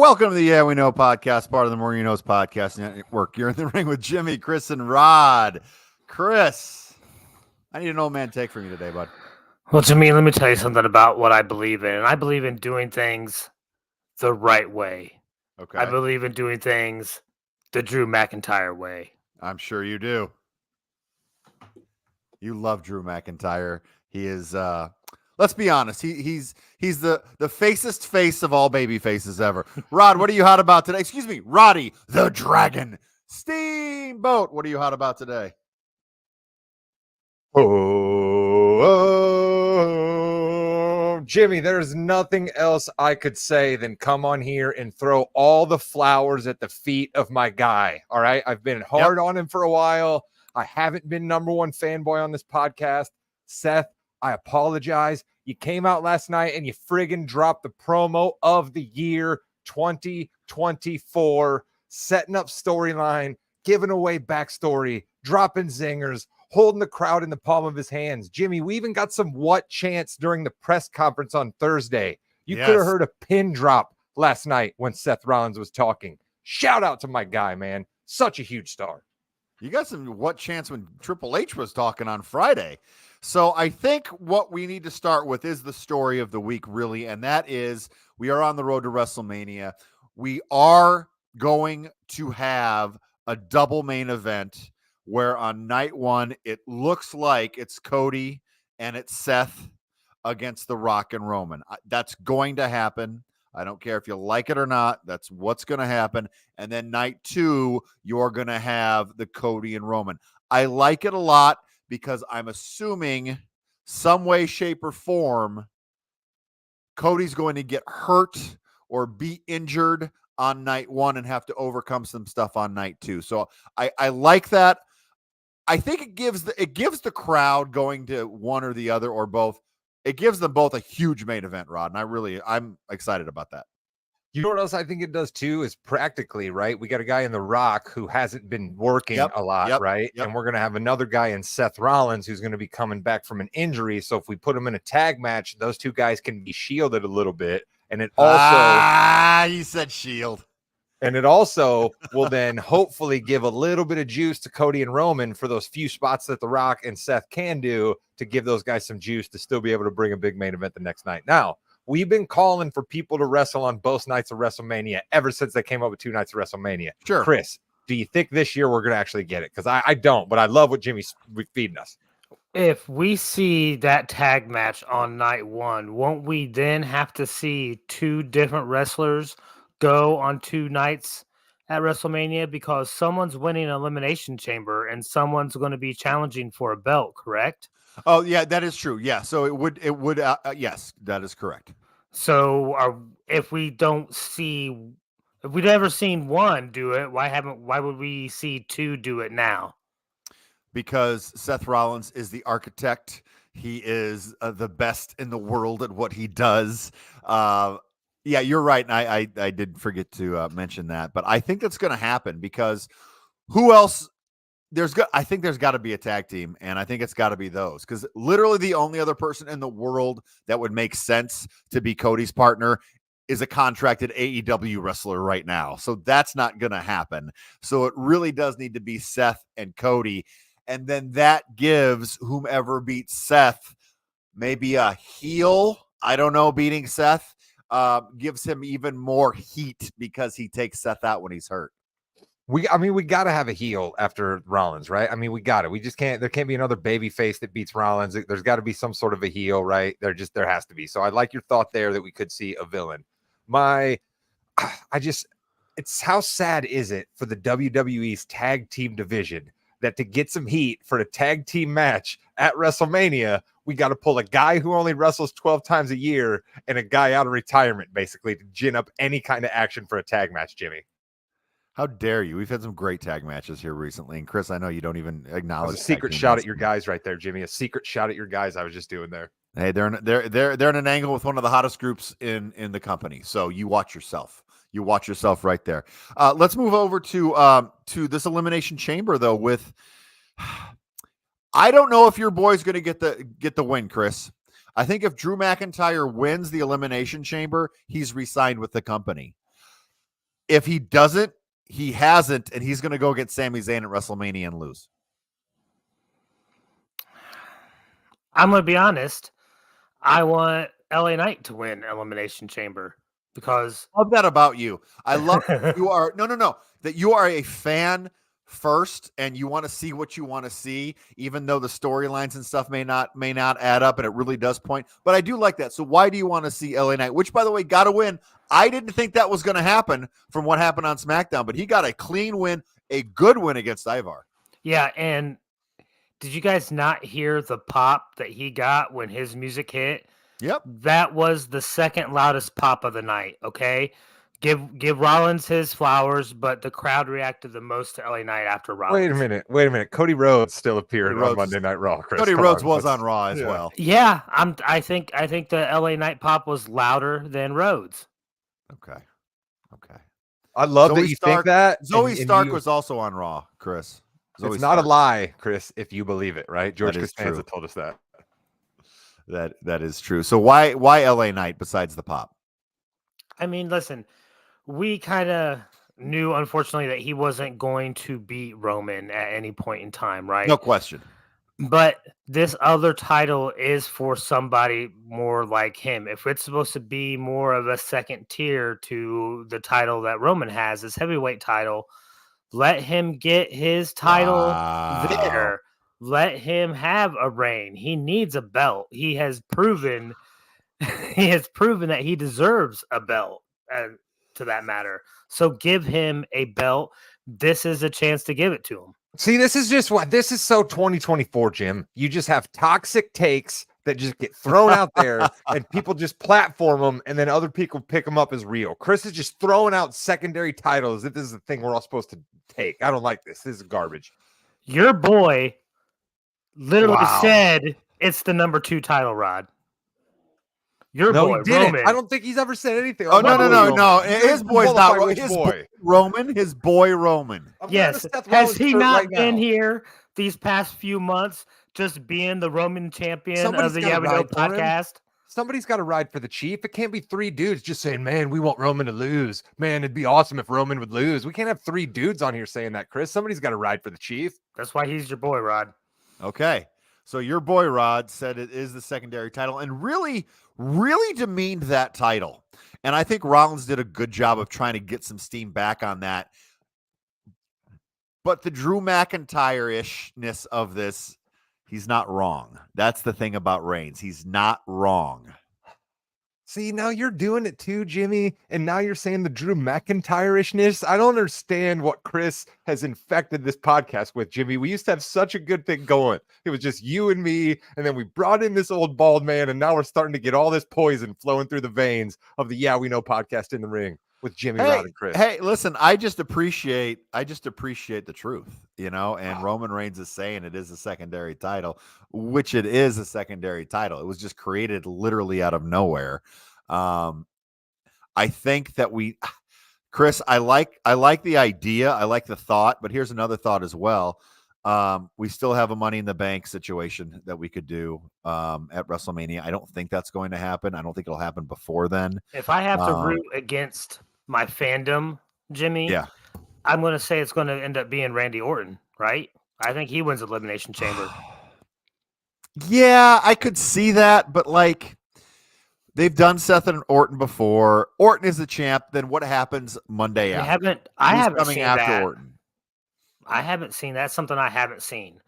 Welcome to the Yeah We Know podcast, part of the More You Knows podcast network. You're in the ring with Jimmy, Chris, and Rod. Chris, I need an old man take from you today, bud. Well, Jimmy, let me tell you something about what I believe in. I believe in doing things the right way. Okay. I believe in doing things the Drew McIntyre way. I'm sure you do. You love Drew McIntyre. He is let's be honest, he's the facest face of all baby faces ever. Rod, what are you hot about today? Excuse me, Roddy the Dragon Steamboat. What are you hot about today? Oh, Jimmy, there's nothing else I could say than come on here and throw all the flowers at the feet of my guy. All right. I've been hard on him for a while. I haven't been number one fanboy on this podcast. Seth, I apologize. You came out last night and you friggin' dropped the promo of the year 2024, setting up storyline, giving away backstory, dropping zingers, holding the crowd in the palm of his hands. Jimmy, we even got some what chance during the press conference on Thursday. You could have heard a pin drop last night when Seth Rollins was talking. Shout out to my guy, man. Such a huge star. You got some what chance when Triple H was talking on Friday. So I think what we need to start with is the story of the week, really, and that is we are on the road to WrestleMania. We are going to have a double main event where on night one, it looks like it's Cody and it's Seth against The Rock and Roman. That's going to happen. I don't care if you like it or not. That's what's going to happen. And then night two, you're going to have the Cody and Roman. I like it a lot because I'm assuming some way, shape, or form, Cody's going to get hurt or be injured on night one and have to overcome some stuff on night two. So I like that. I think it gives the crowd going to one or the other or both. It gives them both a huge main event, Rod, and I'm excited about that. You know what else I think it does too is practically, right? We got a guy in The Rock who hasn't been working a lot, right? And we're going to have another guy in Seth Rollins who's going to be coming back from an injury. So if we put him in a tag match, those two guys can be shielded a little bit. And it also you said shield. And it also will then hopefully give a little bit of juice to Cody and Roman for those few spots that The Rock and Seth can do to give those guys some juice to still be able to bring a big main event the next night. Now, we've been calling for people to wrestle on both nights of WrestleMania ever since they came up with 2 nights of WrestleMania. Sure. Chris, do you think this year we're going to actually get it? Because I don't, but I love what Jimmy's feeding us. If we see that tag match on night one, won't we then have to see 2 different wrestlers go on 2 nights at WrestleMania because someone's winning an Elimination Chamber and someone's going to be challenging for a belt, correct? Oh, yeah, that is true. Yeah, so it would yes, that is correct. So if we've never seen one do it, why would we see 2 do it now? Because Seth Rollins is the architect. He is the best in the world at what he does. Yeah, you're right. And I did forget to mention that, but I think that's going to happen because who else? I think there's got to be a tag team, and I think it's got to be those because literally the only other person in the world that would make sense to be Cody's partner is a contracted AEW wrestler right now. So that's not going to happen. So it really does need to be Seth and Cody. And then that gives whomever beats Seth maybe a heel. I don't know, beating Seth. Gives him even more heat because he takes Seth out when he's hurt. We got to have a heel after Rollins, right? I mean, we got it. We just can't. There can't be another baby face that beats Rollins. There's got to be some sort of a heel, right? There has to be. So I like your thought there that we could see a villain. It's how sad is it for the WWE's tag team division that to get some heat for a tag team match at WrestleMania, we got to pull a guy who only wrestles 12 times a year and a guy out of retirement, basically, to gin up any kind of action for a tag match, Jimmy. How dare you? We've had some great tag matches here recently. And Chris, I know you don't even acknowledge. A secret shot at your guys right there, Jimmy. A secret shot at your guys I was just doing there. Hey, they're in an angle with one of the hottest groups in the company. So you watch yourself. You watch yourself right there. Let's move over to this Elimination Chamber, though. With I don't know if your boy's going to get the win, Chris. I think if Drew McIntyre wins the Elimination Chamber, he's re-signed with the company. If he doesn't, he hasn't, and he's going to go get Sami Zayn at WrestleMania and lose. I'm going to be honest. I want LA Knight to win Elimination Chamber because Love that about you. I love you are no that you are a fan first and you want to see what you want to see, even though the storylines and stuff may not add up, and it really does point. But I do like that. So why do you want to see LA Knight? Which, by the way, got to win. I didn't think that was going to happen from what happened on SmackDown, but he got a clean win, a good win against Ivar. Yeah, and did you guys not hear the pop that he got when his music hit? Yep. That was the second loudest pop of the night, okay? Give Rollins his flowers, but the crowd reacted the most to LA Knight after Rollins. Wait a minute. Cody Rhodes still appeared Cody Rhodes- on Monday Night Raw, Chris. Cody Come Rhodes on, was let's- on Raw as yeah. well. Yeah, I think the LA Knight pop was louder than Rhodes. Okay. I love Zoe that you Stark- think that. Zoe and Stark you- was also on Raw, Chris. Zoe It's not a Stark. lie, Chris, if you believe it, right? George That is Costanza true. told us that. That is true. So why LA Knight besides the pop? I mean, listen, we kind of knew, unfortunately, that he wasn't going to beat Roman at any point in time, right? No question. But this other title is for somebody more like him. If it's supposed to be more of a second tier to the title that Roman has, his heavyweight title, let him get his title Wow. there. Let him have a reign. He needs a belt. He has proven that he deserves a belt, to that matter. So give him a belt. This is a chance to give it to him. See, this is so 2024, Jim. You just have toxic takes that just get thrown out there and people just platform them and then other people pick them up as real. Chris is just throwing out secondary titles. This is the thing we're all supposed to take. I don't like this. This is garbage. Your boy literally Wow. said it's the number 2 title, Rod. Your No, boy, he didn't. Roman. I don't think he's ever said anything. Oh, no. Roman. His boy's Qualify not which his boy. boy Roman. His boy Roman. I'm wearing Yes. a Seth Has Rollins he shirt not right been now. here these past few months just being the Roman champion Somebody's of the gotta Yeah We Know ride for him. podcast? Somebody's got to ride for the chief. It can't be 3 dudes just saying, man, we want Roman to lose. Man, it'd be awesome if Roman would lose. We can't have 3 dudes on here saying that, Chris. Somebody's got to ride for the chief. That's why he's your boy, Rod. Okay. So your boy Rod said it is the secondary title and really demeaned that title. And I think Rollins did a good job of trying to get some steam back on that. But the Drew McIntyre-ishness of this, he's not wrong. That's the thing about Reigns. He's not wrong. See, now you're doing it too, Jimmy. And now you're saying the Drew McIntyre-ishness. I don't understand what Chris has infected this podcast with, Jimmy. We used to have such a good thing going. It was just you and me. And then we brought in this old bald man. And now we're starting to get all this poison flowing through the veins of the Yeah We Know podcast in the ring with Jimmy, Rod, and Chris. Hey, listen, I just appreciate the truth, and Roman Reigns is saying it is a secondary title, which it is a secondary title. It was just created literally out of nowhere. I think that Chris, I like the idea. I like the thought, but here's another thought as well. We still have a Money in the Bank situation that we could do at WrestleMania. I don't think that's going to happen. I don't think it'll happen before then. If I have to root against my fandom, Jimmy, Yeah. I'm going to say it's going to end up being Randy Orton, right? I think he wins Elimination Chamber. Yeah, I could see that, but they've done Seth and Orton before. Orton is the champ. Then what happens Monday I after? haven't Who's coming seen after that. Orton? I haven't seen that. That's something I haven't seen.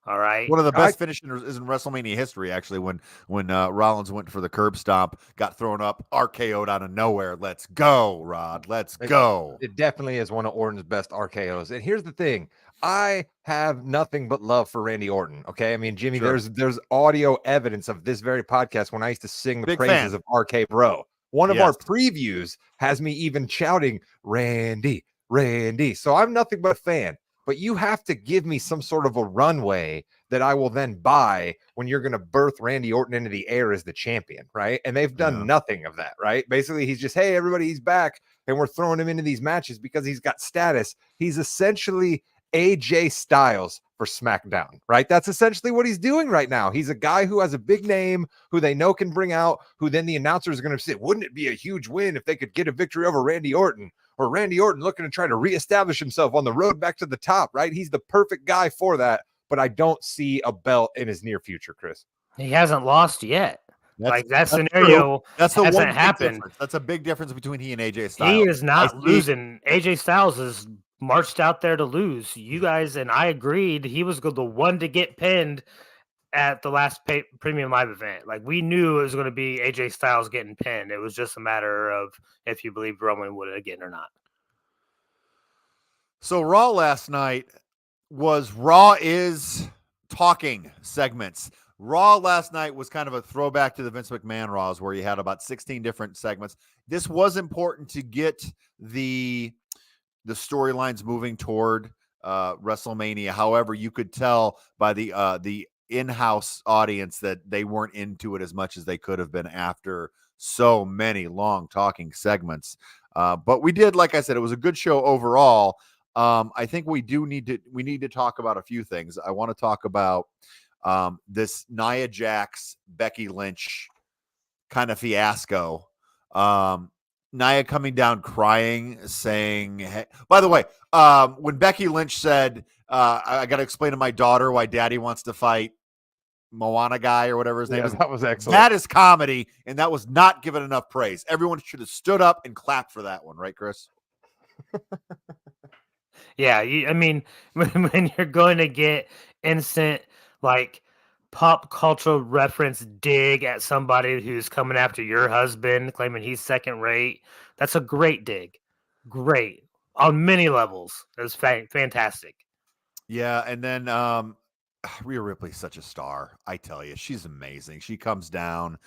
All right. One of the best finishes is in WrestleMania history, actually, when Rollins went for the curb stomp, got thrown up, RKO'd out of nowhere. Let's go, Rod. Let's go. It definitely is one of Orton's best RKOs. And here's the thing. I have nothing but love for Randy Orton. Okay. I mean, Jimmy, Sure. there's audio evidence of this very podcast when I used to sing the Big praises fan. of RK Bro. One of our Yes. previews has me even shouting, Randy. So I'm nothing but a fan. But you have to give me some sort of a runway that I will then buy when you're going to birth Randy Orton into the air as the champion, right? And they've done Yeah. nothing of that, right? Basically, he's just, hey, everybody, he's back. And we're throwing him into these matches because he's got status. He's essentially AJ Styles for SmackDown, right? That's essentially what he's doing right now. He's a guy who has a big name, who they know can bring out, who then the announcers are going to say, wouldn't it be a huge win if they could get a victory over Randy Orton? or Randy Orton looking to try to reestablish himself on the road back to the top, right? He's the perfect guy for that, but I don't see a belt in his near future, Chris. He hasn't lost yet. Like that That's true. scenario That's the one hasn't big happened. difference. That's a big difference between he and AJ Styles. He is not see- losing. AJ Styles is marched out there to lose. You guys and I agreed he was the one to get pinned at the last premium live event. Like we knew it was going to be AJ Styles getting pinned. It was just a matter of if you believe Roman would again or not. So Raw last night was Raw is talking segments. Raw last night was kind of a throwback to the Vince McMahon Raws where you had about 16 different segments. This was important to get the storylines moving toward WrestleMania. However, you could tell by the in-house audience that they weren't into it as much as they could have been after so many long talking segments. But we did, like I said, it was a good show overall. I think we need to talk about a few things. I want to talk about this Nia Jax, Becky Lynch kind of fiasco. Nia coming down crying, saying, hey, by the way, when Becky Lynch said, I got to explain to my daughter why daddy wants to fight Moana guy or whatever his name is. That was excellent. That is comedy, and that was not given enough praise. Everyone should have stood up and clapped for that one, right, Chris? Yeah, I mean, when you're going to get instant, like, pop cultural reference dig at somebody who's coming after your husband, claiming he's second rate, that's a great dig. Great. On many levels. It was fantastic. Yeah, and then Rhea Ripley's such a star. I tell you, she's amazing. She comes down,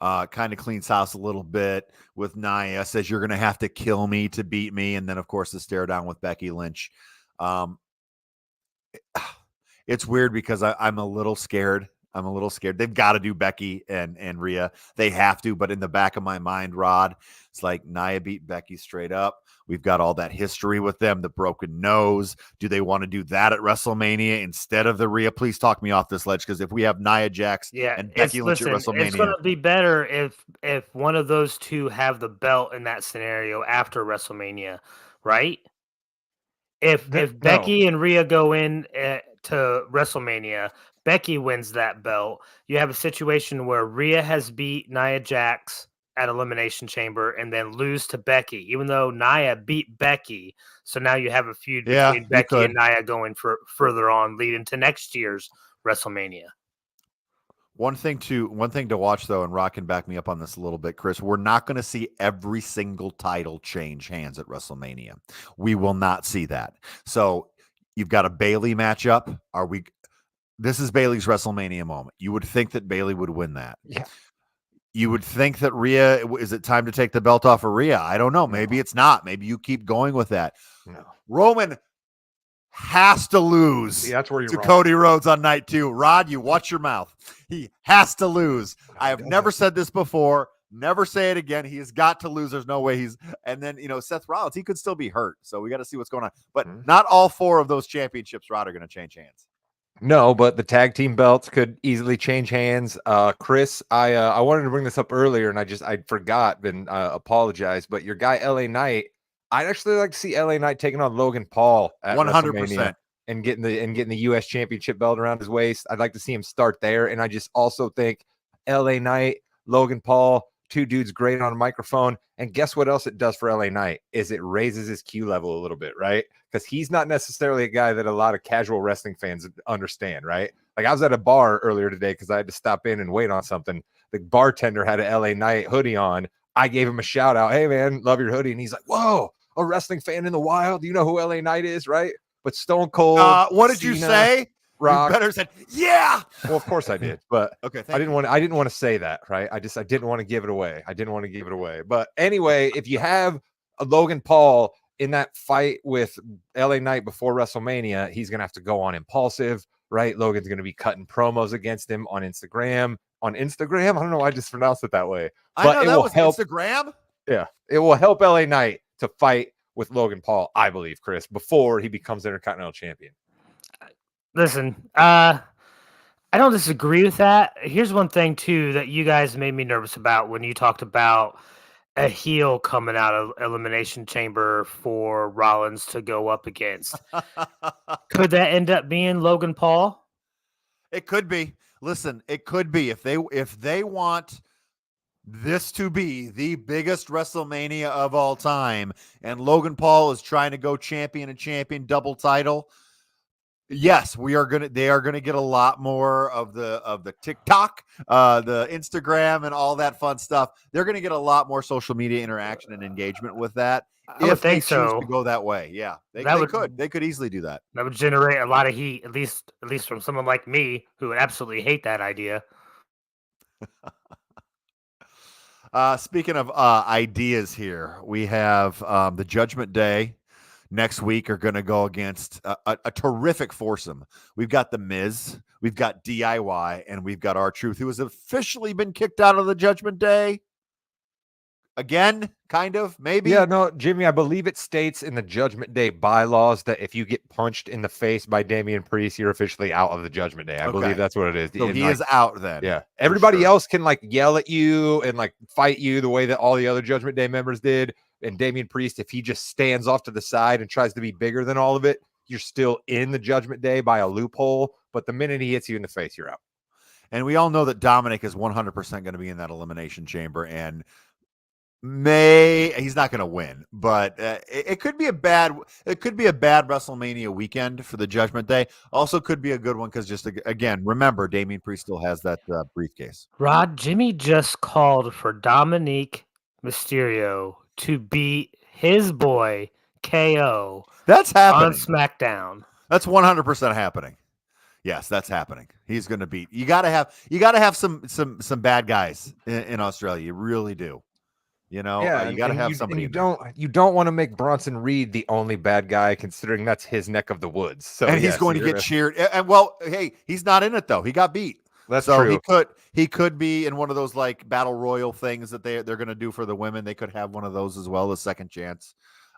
kind of cleans house a little bit with Nia, says you're going to have to kill me to beat me, and then of course the stare down with Becky Lynch. It's weird because I'm a little scared. They've got to do Becky and Rhea. They have to, but in the back of my mind, Rod, it's like Nia beat Becky straight up. We've got all that history with them, the broken nose. Do they want to do that at WrestleMania instead of the Rhea? Please talk me off this ledge, because if we have Nia Jax and Becky Lynch at WrestleMania, it's going to be better if one of those two have the belt in that scenario after WrestleMania, right? If Becky and Rhea go in to WrestleMania, Becky wins that belt. You have a situation where Rhea has beat Nia Jax at Elimination Chamber and then lose to Becky, even though Nia beat Becky. So now you have a feud between Becky and Nia going further on, leading to next year's WrestleMania. One thing to watch, though, and Rock can back me up on this a little bit, Chris, we're not going to see every single title change hands at WrestleMania. We will not see that. So you've got a Bayley matchup. This is Bayley's WrestleMania moment. You would think that Bayley would win that. Yeah. You would think that Rhea, is it time to take the belt off of Rhea? I don't know. Maybe it's not. Maybe you keep going with that. No. Roman has to lose that's where you're to wrong. Cody Rhodes on night 2. Rod, you watch your mouth. He has to lose. I have never said this before. Never say it again. He has got to lose. There's no way and then, Seth Rollins, he could still be hurt. So we got to see what's going on. But not all 4 of those championships, Rod, are going to change hands. No, but the tag team belts could easily change hands. Chris, I wanted to bring this up earlier and I forgot and apologize. But your guy LA Knight, I'd actually like to see LA Knight taking on Logan Paul at 100% and getting the US Championship belt around his waist. I'd like to see him start there. And I just also think LA Knight, Logan Paul, 2 dudes great on a microphone. And guess what else it does for LA Knight is it raises his Q level a little bit, right? Because he's not necessarily a guy that a lot of casual wrestling fans understand, right? Like I was at a bar earlier today because I had to stop in and wait on something. The bartender had an LA Knight hoodie on. I gave him a shout out. Hey man, love your hoodie. And he's like, whoa, a wrestling fan in the wild. You know who LA Knight is, right? But Stone Cold. What did you say? Rock. You better said, yeah. Well, of course I did, but okay. I didn't want to say that, right? I didn't want to give it away. But anyway, if you have a Logan Paul in that fight with LA Knight before WrestleMania, he's going to have to go on impulsive, right? Logan's going to be cutting promos against him on Instagram. I don't know why I just pronounced it that way. But it will help Instagram. Yeah, it will help LA Knight to fight with Logan Paul, I believe, Chris, before he becomes Intercontinental Champion. Listen, I don't disagree with that. Here's one thing, too, that you guys made me nervous about when you talked about a heel coming out of Elimination Chamber for Rollins to go up against. Could that end up being Logan Paul? It could be. Listen, it could be if they want this to be the biggest WrestleMania of all time, and Logan Paul is trying to go champion and champion double title. Yes, they are gonna get a lot more of the TikTok, the Instagram, and all that fun stuff. They're gonna get a lot more social media interaction and engagement with that I would if they think choose so. to go that way. Yeah, they could easily do that. That would generate a lot of heat, at least from someone like me who would absolutely hate that idea. Speaking of ideas here, we have the Judgment Day next week are going to go against a terrific foursome. We've got The Miz, we've got DIY, and we've got R-Truth, who has officially been kicked out of the Judgment Day. Again, kind of, maybe. Yeah, no, Jimmy, I believe it states in the Judgment Day bylaws that if you get punched in the face by Damian Priest, you're officially out of the Judgment Day. I believe that's what it is. So And, he like, is out then. Yeah. Everybody sure. else can like yell at you and like fight you the way that all the other Judgment Day members did. And Damian Priest, if he just stands off to the side and tries to be bigger than all of it, you're still in the Judgment Day by a loophole. But the minute he hits you in the face, you're out. And we all know that Dominic is 100% going to be in that Elimination Chamber, and he's not going to win, but it could be a bad WrestleMania weekend for the Judgment Day. Also could be a good one because just again, remember Damian Priest still has that briefcase. Rod, Jimmy just called for Dominic Mysterio to beat his boy KO. That's happening on SmackDown. That's 100% happening. Yes, that's happening. He's going to beat. You got to have some bad guys in Australia. You really do. You know, you got to have somebody. You don't want to make Bronson Reed the only bad guy, considering that's his neck of the woods. So and he's going to get cheered. And well, hey, he's not in it though. He got beat. That's so true. He could be in one of those like battle royal things that they're going to do for the women. They could have one of those as well, the second chance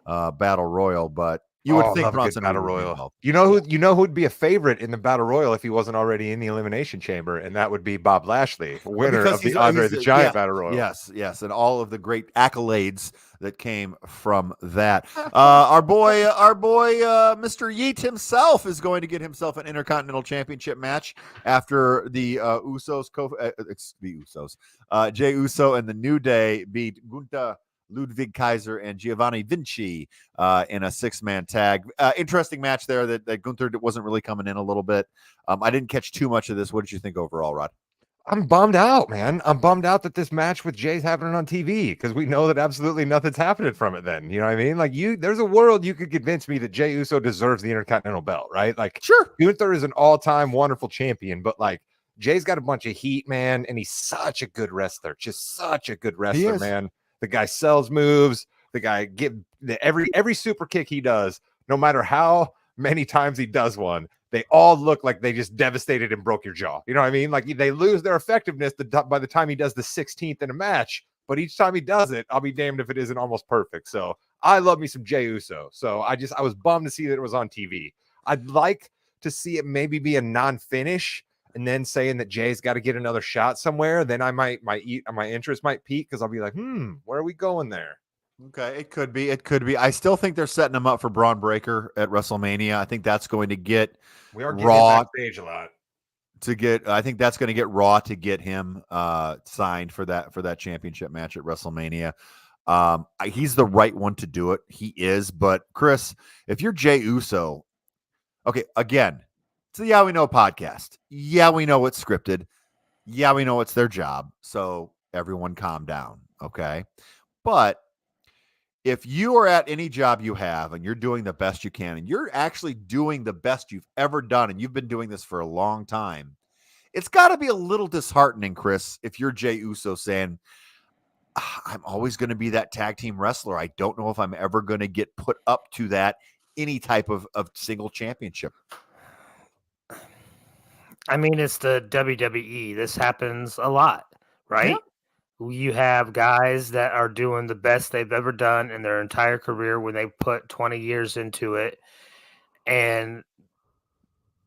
battle royal. But you would think Bronson battle royal. You know who'd be a favorite in the battle royal if he wasn't already in the Elimination Chamber, and that would be Bob Lashley, winner of the Andre the Giant battle royal. Yes, and all of the great accolades that came from that. Our boy, Mr. Yeet himself is going to get himself an Intercontinental Championship match after the Jey Uso and the New Day beat Gunther, Ludwig Kaiser, and Giovanni Vinci in a 6-man tag. Interesting match there that Gunther wasn't really coming in a little bit. I didn't catch too much of this. What did you think overall, Rod? I'm bummed out, man. I'm bummed out that this match with Jay's happening on TV because we know that absolutely nothing's happening from it then. You know what I mean? Like there's a world you could convince me that Jey Uso deserves the Intercontinental belt, right? Like, sure, Gunther is an all-time wonderful champion, but like Jay's got a bunch of heat, man, and he's such a good wrestler. Just such a good wrestler, man. The guy sells moves. The guy every super kick he does, no matter how many times he does one, they all look like they just devastated and broke your jaw. You know what I mean? Like they lose their effectiveness by the time he does the 16th in a match. But each time he does it, I'll be damned if it isn't almost perfect. So I love me some Jey Uso. So I was bummed to see that it was on TV. I'd like to see it maybe be a non-finish, and then saying that Jay's got to get another shot somewhere. Then my interest might peak because I'll be like, where are we going there? Okay, it could be. I still think they're setting him up for Braun Breaker at WrestleMania. I think that's going to get Raw backstage a lot. I think that's going to get Raw to get him signed for that championship match at WrestleMania. He's the right one to do it. He is. But Chris, if you're Jey Uso, okay, again, it's the Yeah We Know podcast. Yeah, we know it's scripted. Yeah, we know it's their job. So everyone calm down, okay? But if you are at any job you have and you're doing the best you can and you're actually doing the best you've ever done and you've been doing this for a long time, it's got to be a little disheartening, Chris, if you're Jey Uso saying, I'm always going to be that tag team wrestler. I don't know if I'm ever going to get put up to that any type of single championship. I mean, it's the WWE. This happens a lot, right? Yeah. You have guys that are doing the best they've ever done in their entire career when they put 20 years into it. And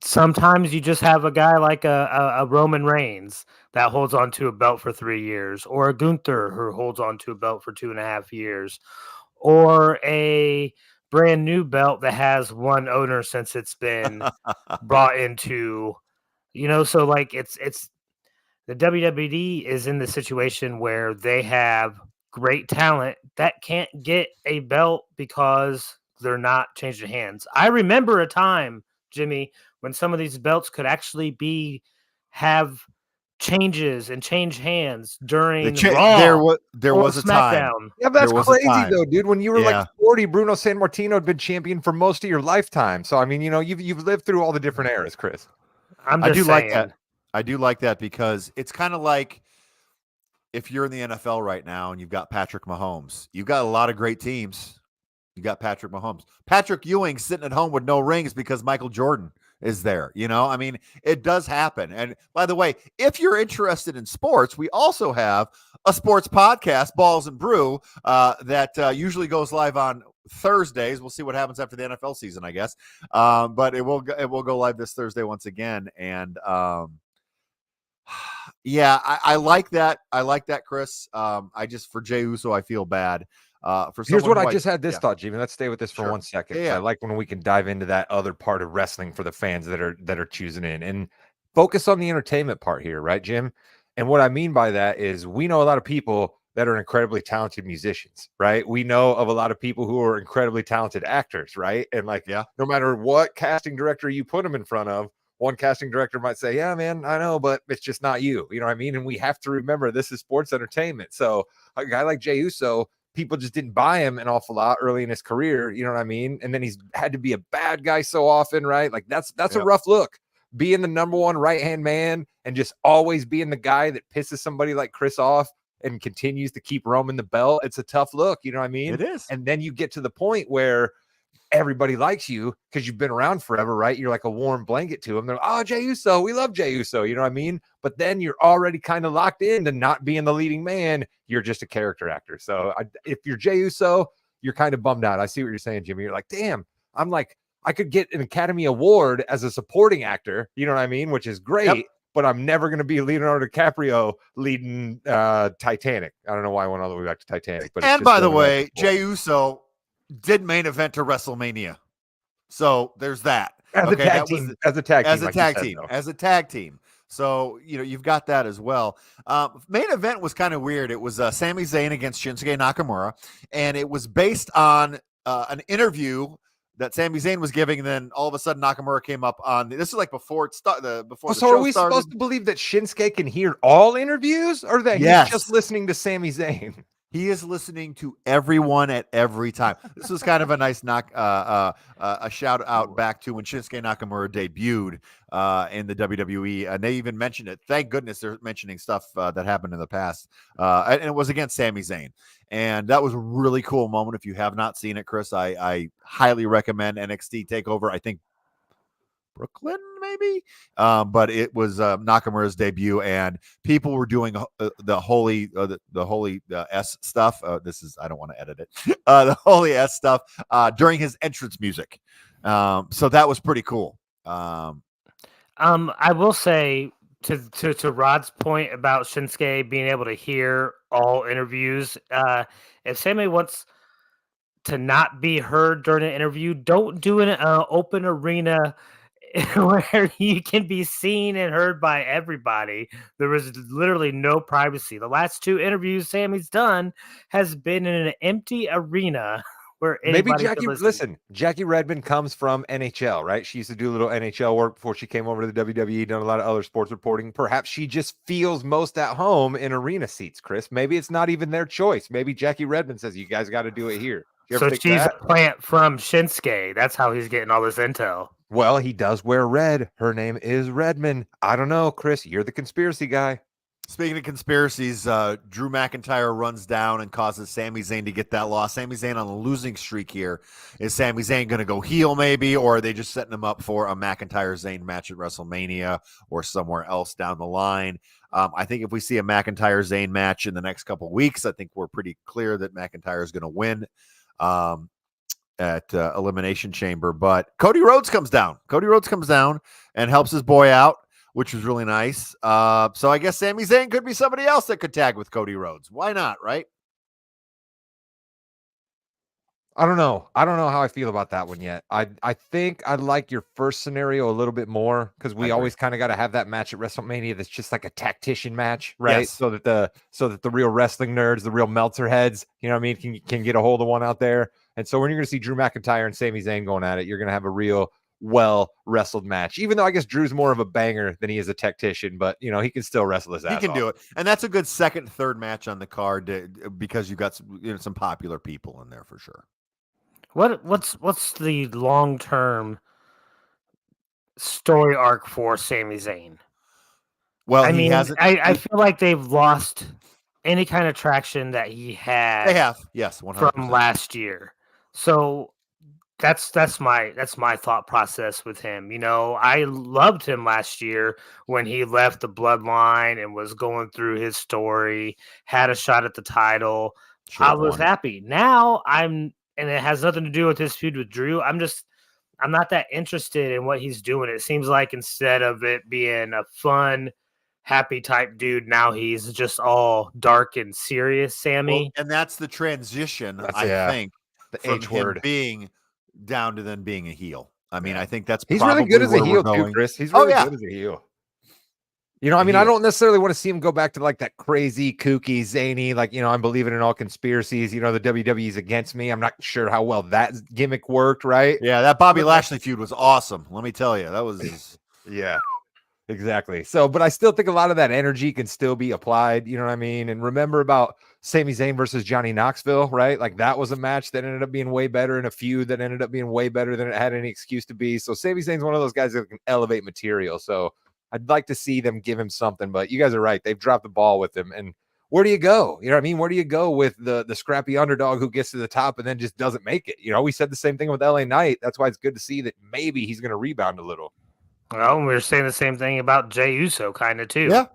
sometimes you just have a guy like a Roman Reigns that holds on to a belt for 3 years, or a Gunther who holds on to a belt for 2.5 years, or a brand new belt that has one owner since it's been brought into, so like it's the WWE is in the situation where they have great talent that can't get a belt because they're not changing hands. I remember a time, Jimmy, when some of these belts could actually have changes and change hands during There Raw or was a time. SmackDown. Yeah, that's There was a crazy time. though, dude. When you were Yeah. like 40, Bruno San Martino had been champion for most of your lifetime. So I mean, you've lived through all the different eras, Chris. I'm I just do saying. like that. I do like that because it's kind of like if you're in the NFL right now and you've got Patrick Mahomes, you've got a lot of great teams. You got Patrick Mahomes. Patrick Ewing sitting at home with no rings because Michael Jordan is there. I mean, it does happen. And by the way, if you're interested in sports, we also have a sports podcast, Balls and Brew, that usually goes live on Thursdays. We'll see what happens after the NFL season, I guess. But it will go live this Thursday once again. And yeah, I like that. I like that, Chris. I just, for Jey Uso, I feel bad. Here's what who I just had this yeah. thought, Jimmy. Let's stay with this for Sure. 1 second. Yeah. I like when we can dive into that other part of wrestling for the fans that are choosing in and focus on the entertainment part here, right, Jim? And what I mean by that is we know a lot of people that are incredibly talented musicians, right? We know of a lot of people who are incredibly talented actors, right? And no matter what casting director you put them in front of, one casting director might say, yeah, man, I know, but it's just not you. You know what I mean? And we have to remember this is sports entertainment. So a guy like Jey Uso, people just didn't buy him an awful lot early in his career. You know what I mean? And then he's had to be a bad guy so often, right? Like that's a rough look. Being the number one right-hand man and just always being the guy that pisses somebody like Chris off and continues to keep roaming the belt. It's a tough look. You know what I mean? It is. And then you get to the point where everybody likes you because you've been around forever, right? You're like a warm blanket to them. They're like, oh, Jey Uso, we love Jey Uso. You know what I mean? But then you're already kind of locked into not being the leading man. You're just a character actor. So if you're Jey Uso, you're kind of bummed out. I see what you're saying, Jimmy. You're like, damn, I could get an Academy Award as a supporting actor. You know what I mean? Which is great. Yep. But I'm never going to be Leonardo DiCaprio leading Titanic. I don't know why I went all the way back to Titanic. But and by the way, Jey Uso did main event to WrestleMania. So there's that. As a tag team. So, you've got that as well. Main event was kind of weird. It was Sami Zayn against Shinsuke Nakamura. And it was based on an interview that Sami Zayn was giving, and then all of a sudden Nakamura came up on. This is like before it started. So are we supposed to believe that Shinsuke can hear all interviews, or that he's just listening to Sami Zayn? He is listening to everyone at every time. This was kind of a nice a shout out back to when Shinsuke Nakamura debuted in the WWE, and they even mentioned it. Thank goodness they're mentioning stuff that happened in the past, and it was against Sami Zayn, and that was a really cool moment. If you have not seen it, Chris, I highly recommend NXT Takeover. I think Brooklyn, maybe, but it was Nakamura's debut, and people were doing the holy S stuff. I don't want to edit it. The holy S stuff during his entrance music. So that was pretty cool. I will say to Rod's point about Shinsuke being able to hear all interviews. If Sammy wants to not be heard during an interview, don't do an open arena where you can be seen and heard by everybody. There was literally no privacy. The last 2 interviews Sammy's done has been in an empty arena where maybe Jackie Redmond comes from NHL, right? She used to do a little NHL work before she came over to the WWE, done a lot of other sports reporting. Perhaps she just feels most at home in arena seats, Chris. Maybe it's not even their choice. Maybe Jackie Redmond says, you guys got to do it here. So she's a plant from Shinsuke. That's how he's getting all this intel. Well, he does wear red. Her name is Redmond. I don't know, Chris. You're the conspiracy guy. Speaking of conspiracies, Drew McIntyre runs down and causes Sami Zayn to get that loss. Sami Zayn on a losing streak here. Is Sami Zayn going to go heel maybe, or are they just setting him up for a McIntyre-Zayn match at WrestleMania or somewhere else down the line? I think if we see a McIntyre-Zayn match in the next couple of weeks, I think we're pretty clear that McIntyre is going to win. at Elimination Chamber. But Cody Rhodes comes down. Cody Rhodes comes down and helps his boy out, which was really nice. So I guess Sami Zayn could be somebody else that could tag with Cody Rhodes. Why not, right? I don't know. I don't know how I feel about that one yet. I think I like your first scenario a little bit more because we always kind of got to have that match at WrestleMania that's just like a tactician match, right? Yes. So that the real wrestling nerds, the real Meltzer heads, you know what I mean, can get a hold of one out there. And so when you're going to see Drew McIntyre and Sami Zayn going at it, you're going to have a real well wrestled match. Even though I guess Drew's more of a banger than he is a tactician, but you know he can still wrestle his ass off. He can do it, and that's a good second, third match on the card because you got some popular people in there for sure. What's the long-term story arc for Sami Zayn? Well, I he mean, hasn't. I feel like they've lost any kind of traction that he had. They have, yes, 100%. From last year. So that's my thought process with him. You know, I loved him last year when he left the bloodline and was going through his story, had a shot at the title. I was happy. Now and it has nothing to do with his feud with Drew. I'm not that interested in what he's doing. It seems like instead of it being a fun, happy type dude, now he's just all dark and serious, Sammy. Well, and that's the transition, I think, the H word being down to then being a heel. I mean, I think that's he's really good as a heel too, Chris. He's really good as a heel. You know, I mean, I don't necessarily want to see him go back to like that crazy, kooky, zany, like, you know, I'm believing in all conspiracies. You know, the WWE's against me. I'm not sure how well that gimmick worked, right? Yeah, that Bobby Lashley feud was awesome. Let me tell you, that was yeah, exactly. So, but I still think a lot of that energy can still be applied. You know what I mean? And remember about Sami Zayn versus Johnny Knoxville, right? Like that was a match that ended up being way better and a feud that ended up being way better than it had any excuse to be. So Sami Zayn's one of those guys that can elevate material. So I'd like to see them give him something, but you guys are right. They've dropped the ball with him. And where do you go? You know what I mean? Where do you go with the scrappy underdog who gets to the top and then just doesn't make it? You know, we said the same thing with LA Knight. That's why it's good to see that maybe he's going to rebound a little. Well, we were saying the same thing about Jey Uso kind of too. Yeah.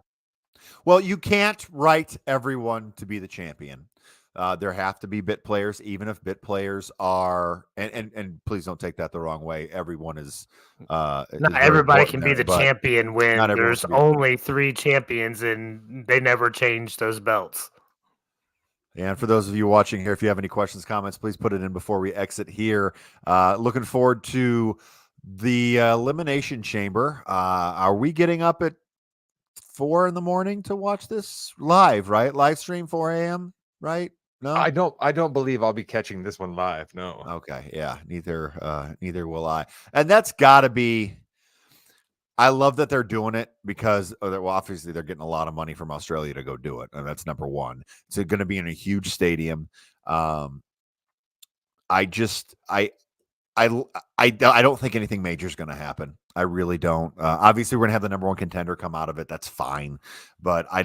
Well, you can't write everyone to be the champion. There have to be bit players, even if bit players are, and please don't take that the wrong way. Everyone is not everybody can be the champion when there's only 3 champions and they never change those belts. And for those of you watching here, if you have any questions, comments, please put it in before we exit here. Looking forward to the Elimination Chamber. Are we getting up at 4 a.m. to watch this live? Right, live stream 4 a.m. Right? No, I don't believe I'll be catching this one live. No. Okay. Yeah. Neither will I. And that's gotta be, I love that they're doing it because obviously they're getting a lot of money from Australia to go do it. And that's number one. It's going to be in a huge stadium. I don't think anything major is going to happen. I really don't. Obviously, we're going to have the number one contender come out of it. That's fine. But I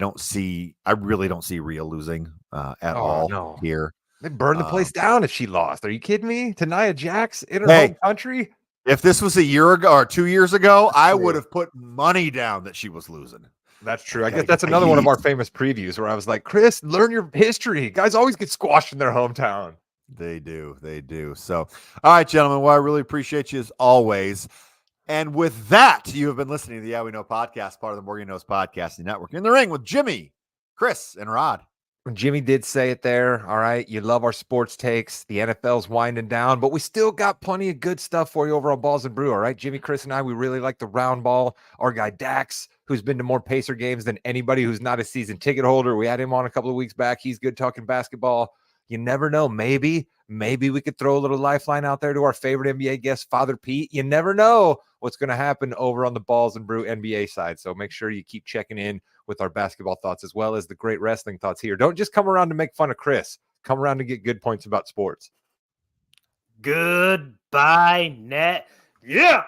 really don't see Rhea losing at all here. They'd burn the place down if she lost. Are you kidding me? To Nia Jax in her home country? If this was a year ago or 2 years ago, I would have put money down that she was losing. That's true. I guess that's another one of our famous previews where I was like, Chris, learn your history. Guys always get squashed in their hometown. They do. So, all right, gentlemen. Well, I really appreciate you as always. And with that, you have been listening to the Yeah We Know podcast, part of the Morgan Knows Podcasting Network. In the Ring with Jimmy, Chris, and Rod. Jimmy did say it there. All right. You love our sports takes. The NFL's winding down, but we still got plenty of good stuff for you over on Balls and Brew. All right. Jimmy, Chris, and I, we really like the round ball. Our guy Dax, who's been to more Pacer games than anybody who's not a season ticket holder. We had him on a couple of weeks back. He's good talking basketball. You never know. Maybe we could throw a little lifeline out there to our favorite NBA guest, Father Pete. You never know what's going to happen over on the Balls and Brew NBA side. So make sure you keep checking in with our basketball thoughts as well as the great wrestling thoughts here. Don't just come around to make fun of Chris. Come around to get good points about sports. Goodbye, net. Yeah.